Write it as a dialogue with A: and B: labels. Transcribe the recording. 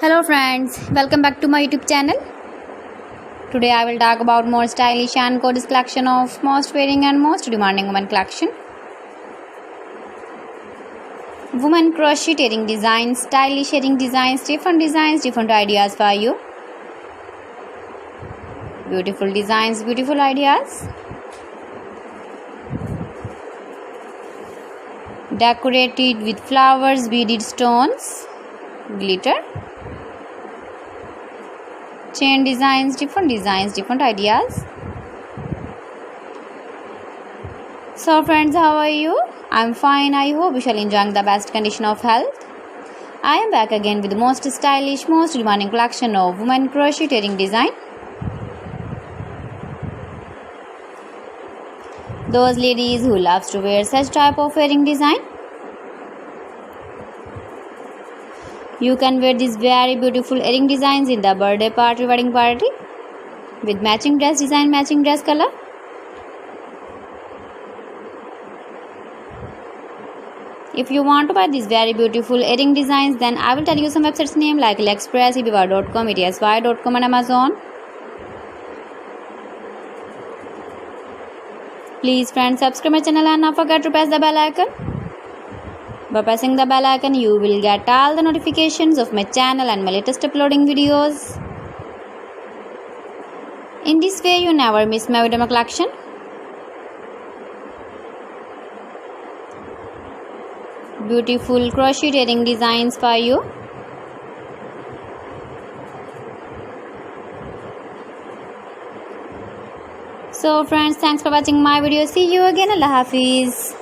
A: Hello friends, welcome back to my YouTube channel. Today I will talk about more stylish and gorgeous collection of most wearing and most demanding women collection. Women crocheting designs, stylish earring designs, different ideas for you. Beautiful designs, beautiful ideas. Decorated with flowers, beaded stones, glitter. Chain designs, different ideas. So friends, how are you? I'm fine. I hope you shall enjoy the best condition of health. I am back again with the most stylish, most demanding collection of women crocheting design. Those ladies who loves to wear such type of earring design. You can wear these very beautiful earring designs in the birthday party, wedding party with matching dress design, matching dress color. If you want to buy these very beautiful earring designs, then I will tell you some websites name like AliExpress, eBay.com, ETSY.com and Amazon. Please friends, subscribe my channel and not forget to press the bell icon. By pressing the bell icon, you will get all the notifications of my channel and my latest uploading videos. In this way, you never miss my video collection. Beautiful crochet earring designs for you. So friends, thanks for watching my video. See you again. Allah Hafiz.